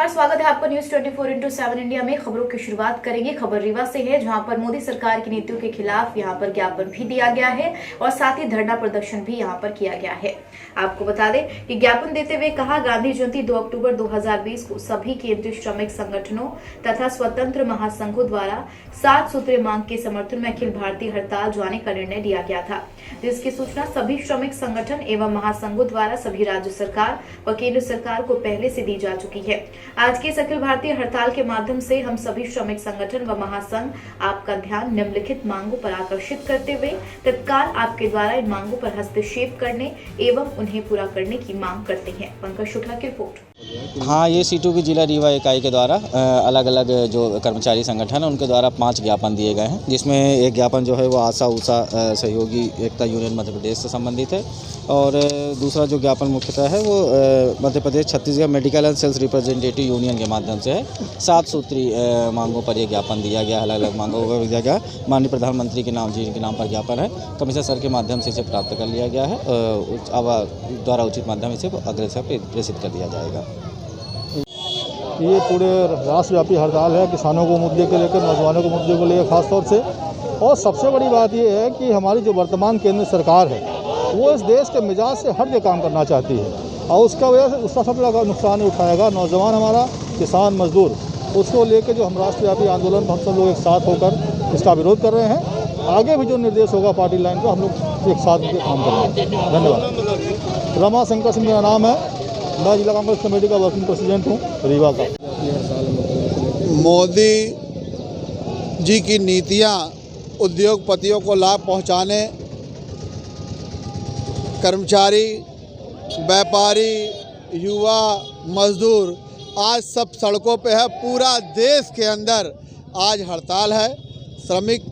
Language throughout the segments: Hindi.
नमस्कार, स्वागत है आपका न्यूज 24x7 इंडिया में। खबरों की शुरुआत करेंगे। खबर रीवा से है, जहां पर मोदी सरकार की नीतियों के खिलाफ यहां पर ज्ञापन भी दिया गया है और साथ ही धरना प्रदर्शन भी यहां पर किया गया है। आपको बता दें कि ज्ञापन देते हुए कहा, गांधी जयंती 2 अक्टूबर 2020 को सभी केंद्रीय श्रमिक संगठनों तथा स्वतंत्र महासंघों द्वारा 7 सूत्रीय मांग के समर्थन में अखिल भारतीय हड़ताल जाने का निर्णय लिया गया था, जिसकी सूचना सभी श्रमिक संगठन एवं महासंघों द्वारा सभी राज्य सरकार व केंद्र सरकार को पहले से दी जा चुकी है। आज की इस अखिल भारतीय हड़ताल के माध्यम से हम सभी श्रमिक संगठन व महासंघ आपका ध्यान निम्नलिखित मांगों पर आकर्षित करते हुए तत्काल आपके द्वारा इन मांगों पर हस्तक्षेप करने एवं उन्हें पूरा करने की मांग करते हैं। पंकज शुक्ला की रिपोर्ट। हाँ, ये सीटू की जिला रीवा इकाई के द्वारा अलग अलग जो कर्मचारी संगठन है उनके द्वारा 5 ज्ञापन दिए गए हैं, जिसमें एक ज्ञापन जो है वो आशा उषा सहयोगी एकता यूनियन मध्य प्रदेश से संबंधित है और दूसरा जो ज्ञापन मुख्यतः है वो Madhya Pradesh Chhattisgarh medical and sales representative union के माध्यम से है। 7 सूत्री मांगों पर यह ज्ञापन दिया गया, अलग अलग मांगों पर दिया गया। माननीय प्रधानमंत्री के नाम जिनके नाम पर ज्ञापन है, कमिश्नर सर के माध्यम से इसे प्राप्त कर लिया गया है, द्वारा उचित माध्यम इसे अग्रसर प्रेषित कर दिया जाएगा। ये पूरे राष्ट्रव्यापी हड़ताल है, किसानों को मुद्दे को लेकर, नौजवानों को मुद्दे को लेकर खास तौर से। और सबसे बड़ी बात ये है कि हमारी जो वर्तमान केंद्र सरकार है वो इस देश के मिजाज से हट के काम करना चाहती है और उसका वजह से उसका सबसे बड़ा नुकसान उठाएगा नौजवान, हमारा किसान, मजदूर। उसको लेकर जो हम राष्ट्रव्यापी आंदोलन हम सब लोग एक साथ होकर इसका विरोध कर रहे हैं। आगे भी जो निर्देश होगा पार्टी लाइन पर हम लोग एक साथ मिलकर काम करेंगे। धन्यवाद। रमा शंकर सिंह मेरा नाम है, मैं जिला कांग्रेस कमेटी का वर्किंग प्रेसिडेंट हूँ रीवा का। मोदी जी की नीतियाँ उद्योगपतियों को लाभ पहुँचाने, कर्मचारी, व्यापारी, युवा, मजदूर आज सब सड़कों पे है। पूरा देश के अंदर आज हड़ताल है। श्रमिक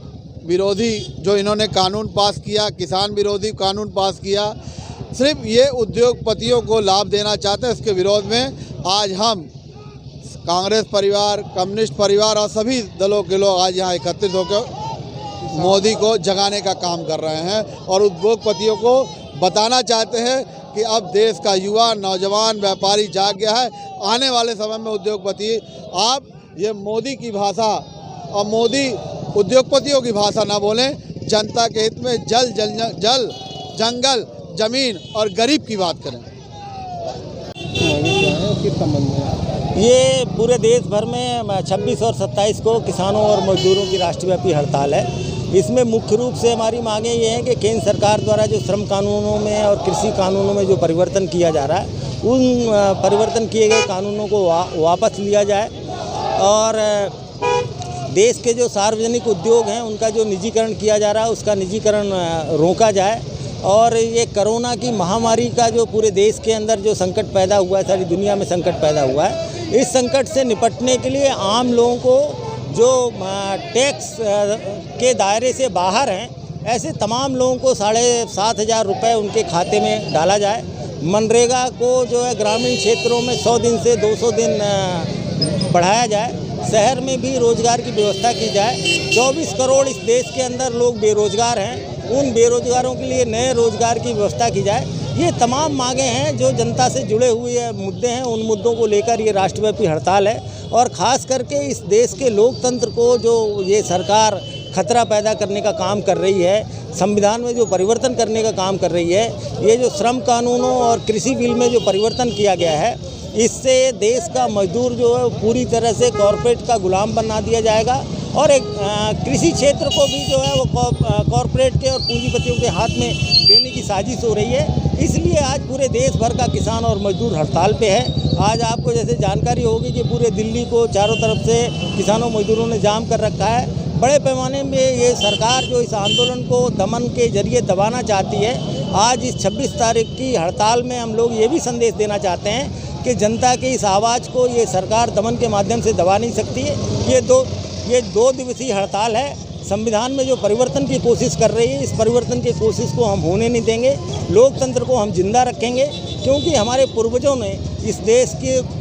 विरोधी जो इन्होंने कानून पास किया, किसान विरोधी कानून पास किया, सिर्फ ये उद्योगपतियों को लाभ देना चाहते हैं। इसके विरोध में आज हम कांग्रेस परिवार, कम्युनिस्ट परिवार और सभी दलों के लोग आज यहाँ एकत्रित होकर मोदी को जगाने का काम कर रहे हैं और उद्योगपतियों को बताना चाहते हैं कि अब देश का युवा, नौजवान, व्यापारी जाग गया है। आने वाले समय में उद्योगपति आप ये मोदी की भाषा और मोदी उद्योगपतियों की भाषा ना बोलें। जनता के हित में जल जंगल, जमीन और गरीब की बात करें। ये पूरे देश भर में 26 और 27 को किसानों और मजदूरों की राष्ट्रव्यापी हड़ताल है। इसमें मुख्य रूप से हमारी मांगें ये हैं कि केंद्र सरकार द्वारा जो श्रम कानूनों में और कृषि कानूनों में जो परिवर्तन किया जा रहा है, उन परिवर्तन किए गए कानूनों को वापस लिया जाए और देश के जो सार्वजनिक उद्योग हैं उनका जो निजीकरण किया जा रहा है उसका निजीकरण रोका जाए। और ये कोरोना की महामारी का जो पूरे देश के अंदर जो संकट पैदा हुआ है, सारी दुनिया में संकट पैदा हुआ है, इस संकट से निपटने के लिए आम लोगों को जो टैक्स के दायरे से बाहर हैं, ऐसे तमाम लोगों को 7,500 रुपये उनके खाते में डाला जाए। मनरेगा को जो है ग्रामीण क्षेत्रों में 100 दिन से 200 दिन बढ़ाया जाए। शहर में भी रोज़गार की व्यवस्था की जाए। 24 करोड़ इस देश के अंदर लोग बेरोज़गार हैं, उन बेरोज़गारों के लिए नए रोज़गार की व्यवस्था की जाए। ये तमाम मांगें हैं जो जनता से जुड़े हुए मुद्दे हैं। उन मुद्दों को लेकर ये राष्ट्रव्यापी हड़ताल है और ख़ास करके इस देश के लोकतंत्र को जो ये सरकार खतरा पैदा करने का काम कर रही है, संविधान में जो परिवर्तन करने का काम कर रही है, ये जो श्रम कानूनों और कृषि बिल में जो परिवर्तन किया गया है, इससे देश का मजदूर जो है पूरी तरह से कॉरपोरेट का गुलाम बना दिया जाएगा और एक कृषि क्षेत्र को भी जो है वो कॉरपोरेट के और पूंजीपतियों के हाथ में देने की साजिश हो रही है। इसलिए आज पूरे देश भर का किसान और मजदूर हड़ताल पे है। आज आपको जैसे जानकारी होगी कि पूरे दिल्ली को चारों तरफ से किसानों मजदूरों ने जाम कर रखा है। बड़े पैमाने में ये सरकार जो इस आंदोलन को दमन के जरिए दबाना चाहती है। आज इस 26 तारीख की हड़ताल में हम लोग ये भी संदेश देना चाहते हैं कि जनता के इस आवाज़ को ये सरकार दमन के माध्यम से दबा नहीं सकती है। ये दो दिवसीय हड़ताल है। संविधान में जो परिवर्तन की कोशिश कर रही है, इस परिवर्तन की कोशिश को हम होने नहीं देंगे। लोकतंत्र को हम जिंदा रखेंगे, क्योंकि हमारे पूर्वजों ने इस देश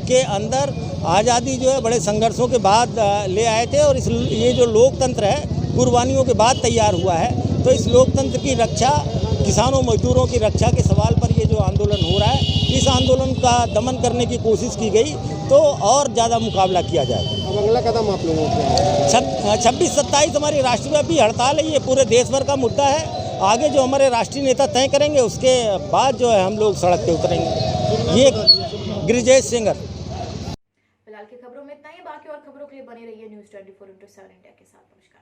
के अंदर आज़ादी जो है बड़े संघर्षों के बाद ले आए थे और ये जो लोकतंत्र है कुर्बानियों के बाद तैयार हुआ है। तो इस लोकतंत्र की रक्षा, किसानों मजदूरों की रक्षा के सवाल पर ये जो आंदोलन हो रहा है, इस आंदोलन का दमन करने की कोशिश की गई तो और ज़्यादा मुकाबला किया जाएगा। अब अगला कदम आप लोगों का 26-27 हमारी राष्ट्रव्यापी हड़ताल है, ये पूरे देश भर का मुद्दा है। आगे जो हमारे राष्ट्रीय नेता तय करेंगे उसके बाद जो है हम लोग सड़क पे उतरेंगे। ये गिरिजेश सिंगर। फिलहाल की खबरों में इतना ही। बाकी और खबरों के लिए बने रहिए न्यूज़ 24/7 इंडिया के साथ। नमस्कार।